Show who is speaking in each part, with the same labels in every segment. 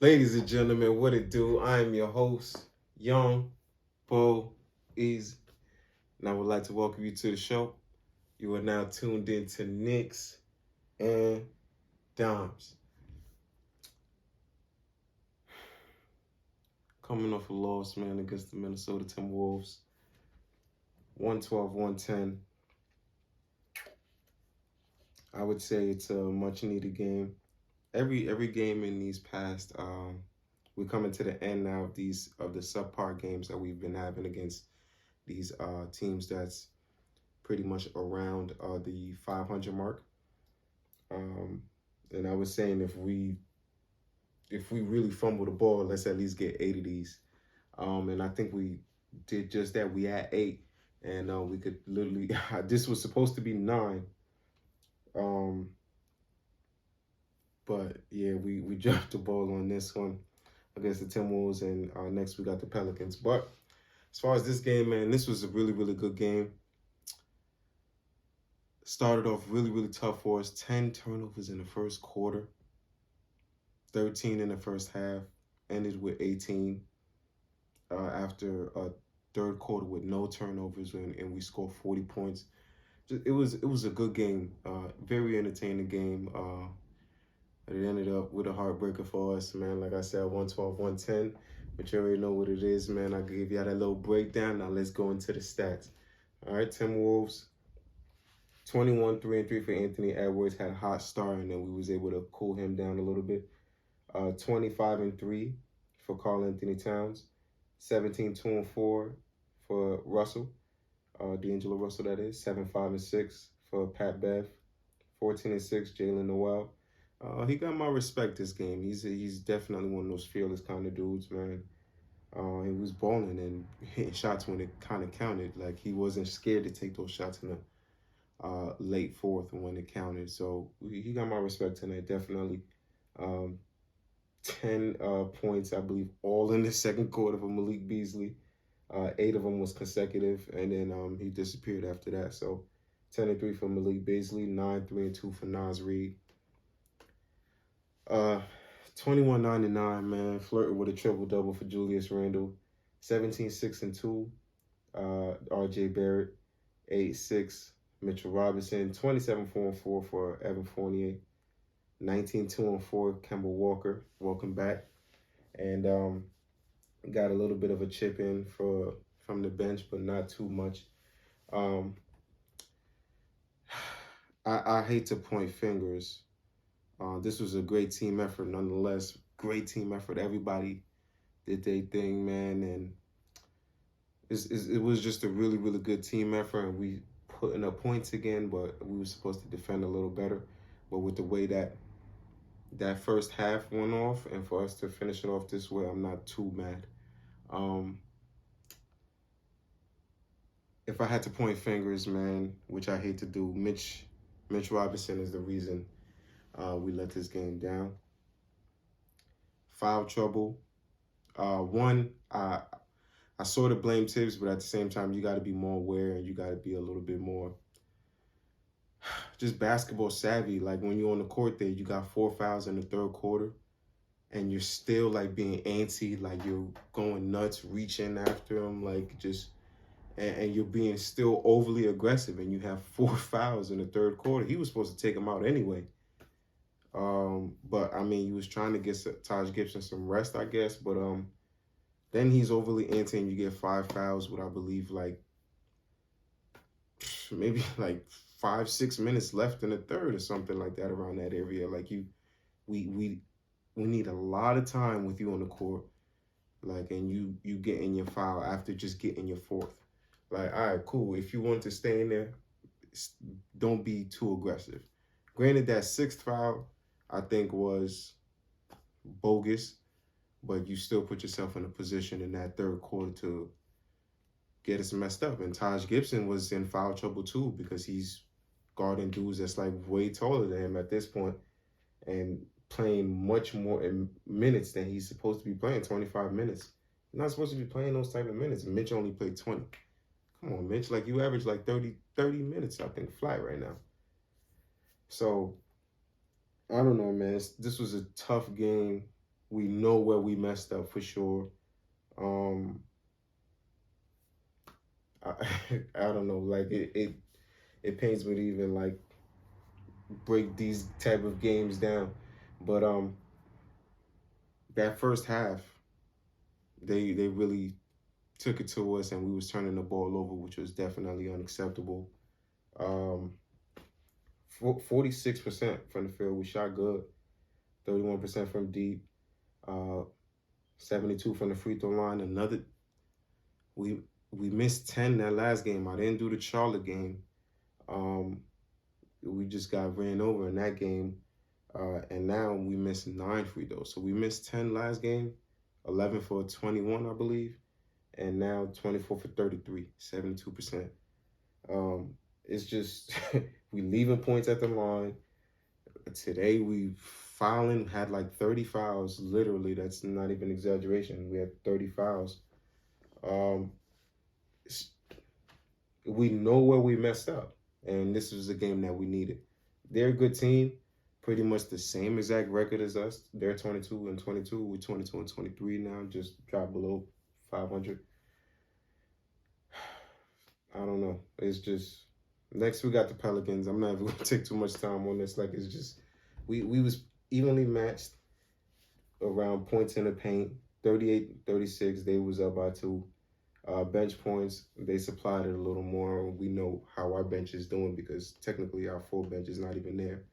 Speaker 1: Ladies and gentlemen, what it do? I am your host, Young Bo Easy, and I would like to welcome you to the show. You are now tuned in to Knicks and Dimes. Coming off a loss, man, against the Minnesota Timberwolves. 112-110. I would say it's a much needed game. Every game in these past we're coming to the end now of the subpar games that we've been having against these teams that's pretty much around the 500 mark. Um, and I was saying if we really fumble the ball, let's at least get 8 of these. And I think we did just that. We had 8, and we could literally. This was supposed to be 9. Um, but yeah, we dropped the ball on this one against the Timberwolves, and next we got the Pelicans. But as far as this game, man, this was a really good game. Started off really tough for us. 10 turnovers in the first quarter, 13 in the first half, ended with 18 after a third quarter with no turnovers, and we scored 40 points. It was a good game, very entertaining game. It ended up with a heartbreaker for us, man. Like I said, 112-110, but you already know what it is, man. I gave you that little breakdown. Now let's go into the stats. All right, Timberwolves, 21 3-3 for Anthony Edwards. Had a hot start, and then we was able to cool him down a little bit. 25-3 for Karl Anthony Towns. 17-2-4 for Russell, D'Angelo Russell, that is. 7-5-6 for Pat Bev. 14-6 Jalen Noel. He got my respect this game. He's definitely one of those fearless kind of dudes, man. He was balling and hitting shots when it kind of counted. Like, he wasn't scared to take those shots in the late fourth when it counted. So he got my respect tonight, definitely. 10 points, I believe, all in the second quarter for Malik Beasley. 8 of them was consecutive, and then he disappeared after that. So 10-3 for Malik Beasley, 9-3-2 for Naz Reid. 21-9-9, man, flirting with a triple-double for Julius Randle. 17-6-2, R.J. Barrett. 8-6, Mitchell Robinson. 27-4-4 for Evan Fournier. 19-2-4, Kemba Walker. Welcome back. And got a little bit of a chip in from the bench, but not too much. I hate to point fingers. This was a great team effort, nonetheless. Great team effort. Everybody did their thing, man, and it was just a really good team effort. And we putting up points again, but we were supposed to defend a little better. But with the way that first half went off, and for us to finish it off this way, I'm not too mad. If I had to point fingers, man, which I hate to do, Mitch Robinson is the reason we let this game down. Foul trouble. I sort of blame Tibbs, but at the same time, you got to be more aware and you got to be a little bit more just basketball savvy. Like, when you're on the court there, you got 4 fouls in the third quarter, and you're still like being antsy, like you're going nuts, reaching after him, like just, and you're being still overly aggressive, and you have 4 fouls in the third quarter. He was supposed to take him out anyway. But I mean, he was trying to get Taj Gibson some rest, I guess. But then he's overly antsy, and you get 5 fouls with, I believe, like maybe like 5-6 minutes left in the third or something like that, around that area. Like, we need a lot of time with you on the court, like, and you getting your foul after just getting your 4th. Like, all right, cool. If you want to stay in there, don't be too aggressive. Granted, that 6th foul, I think, was bogus, but you still put yourself in a position in that third quarter to get us messed up. And Taj Gibson was in foul trouble too, because he's guarding dudes that's like way taller than him at this point and playing much more in minutes than he's supposed to be playing. 25 minutes. You're not supposed to be playing those type of minutes. Mitch only played 20. Come on, Mitch. Like, you average like 30 minutes, I think, flat right now. So, I don't know, man. This was a tough game. we know where we messed up for sure. I, I don't know, like it pains me to even like break these type of games down, but that first half, they really took it to us, and we was turning the ball over, which was definitely unacceptable. Um, 46% from the field, we shot good. 31% from deep. Uh, 72 from the free throw line. We we missed 10 that last game. I didn't do the Charlotte game. Um, we just got ran over in that game. And now we missed 9 free throws. So we missed 10 last game, 11 for 21, I believe, and now 24 for 33, 72%. It's just we leaving points at the line. Today we fouling, had like 30 fouls. Literally, that's not even exaggeration. We had 30 fouls. Um, we know where we messed up, and this was a game that we needed. They're a good team, pretty much the same exact record as us. They're 22-22. We're 22-23 now, just dropped below 500. I don't know. It's just next we got the Pelicans. I'm not even gonna take too much time on this. Like, it's just we was evenly matched around points in the paint. 38-36. They was up by 2. Bench points, they supplied it a little more. We know how our bench is doing because technically our full bench is not even there.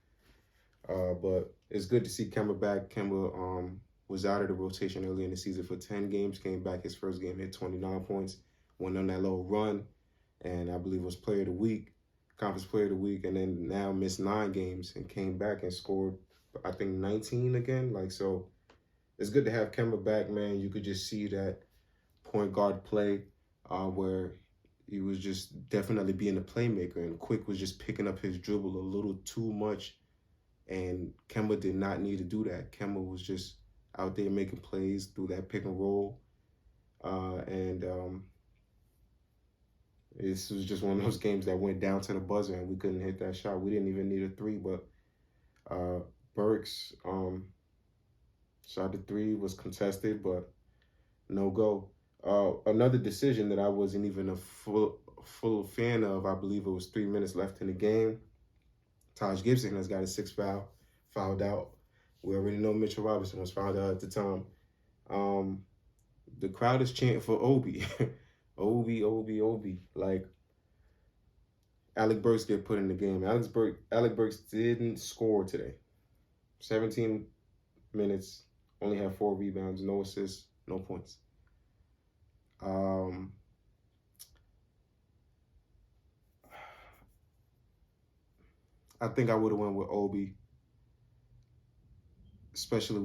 Speaker 1: But it's good to see Kemba back. Kemba was out of the rotation early in the season for 10 games, came back his first game, hit 29 points, went on that little run, and I believe was player of the week, conference player of the week, and then now missed 9 games and came back and scored, I think, 19 again. Like, so it's good to have Kemba back, man. You could just see that point guard play where he was just definitely being a playmaker, and Quick was just picking up his dribble a little too much, and Kemba did not need to do that. Kemba was just out there making plays through that pick and roll, and this was just one of those games that went down to the buzzer, and we couldn't hit that shot. We didn't even need a 3, but Burks shot the 3, was contested, but no go. Another decision that I wasn't even a full fan of, I believe it was 3 minutes left in the game. Taj Gibson has got a 6th foul, fouled out. We already know Mitchell Robinson was fouled out at the time. The crowd is chanting for Obi. Obi, Obi, Obi. Like, Alec Burks get put in the game. Alec Burks didn't score today. 17 minutes, only had 4 rebounds, no assists, no points. I think I would have went with Obi, especially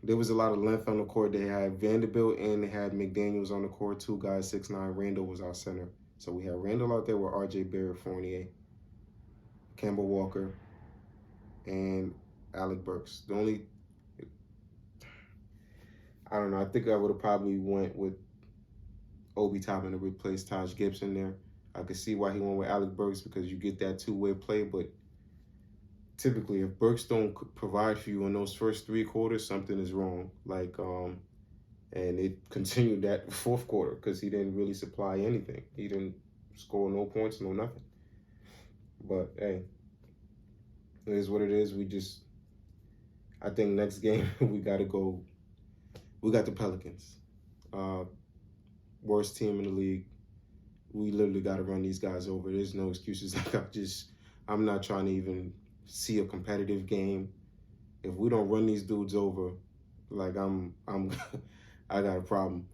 Speaker 1: there was a lot of length on the court. They had Vanderbilt and they had McDaniels on the court, 2 guys, 6'9". Randall was our center. So we had Randall out there with R.J. Barrett, Fournier, Kemba Walker, and Alec Burks. I don't know, I think I would have probably went with Obi Toppin to replace Taj Gibson there. I could see why he went with Alec Burks because you get that 2-way play, but typically if Burks don't provide for you in those first 3 quarters, something is wrong. Like, and it continued that 4th quarter because he didn't really supply anything. He didn't score no points, no nothing. But hey, it is what it is. I think next game we got to go. We got the Pelicans, worst team in the league. We literally got to run these guys over. There's no excuses. I'm not trying to even see a competitive game. If we don't run these dudes over, like I got a problem.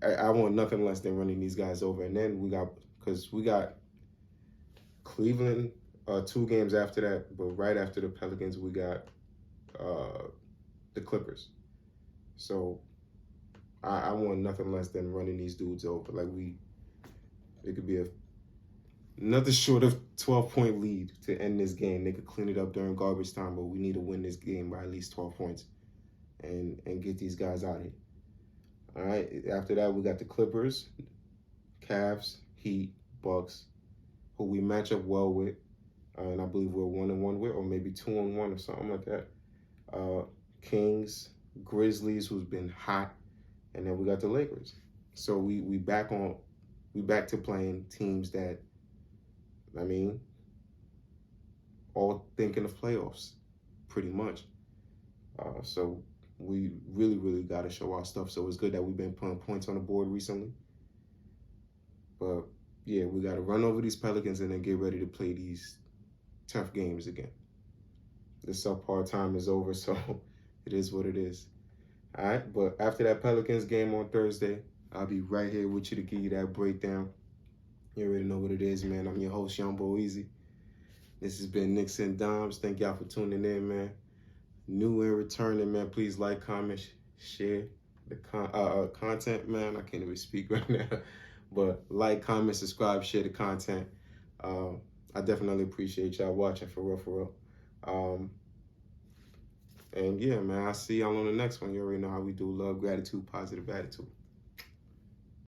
Speaker 1: I want nothing less than running these guys over. And then we got Cleveland 2 games after that, but right after the Pelicans, we got the Clippers. So I want nothing less than running these dudes over. Like, it could be another short of 12-point lead to end this game. They could clean it up during garbage time, but we need to win this game by at least 12 points and get these guys out of here. All right, after that, we got the Clippers, Cavs, Heat, Bucks, who we match up well with. and I believe we're 1-1 with, or maybe 2-1 or something like that. Kings, Grizzlies, who's been hot, and then we got the Lakers. So we back to playing teams that, I mean, all thinking of playoffs, pretty much. So we really got to show our stuff. So it's good that we've been putting points on the board recently. But yeah, we got to run over these Pelicans and then get ready to play these tough games again. The subpar time is over, so it is what it is. All right, but after that Pelicans game on Thursday, I'll be right here with you to give you that breakdown. You already know what it is, man. I'm your host, Young Bo Easy. This has been Knicks and Dimes. Thank y'all for tuning in, man. New and returning, man. Please like, comment, share the content, man. I can't even speak right now. But like, comment, subscribe, share the content. I definitely appreciate y'all watching, for real. And yeah, man, I'll see y'all on the next one. You already know how we do. Love, gratitude, positive attitude.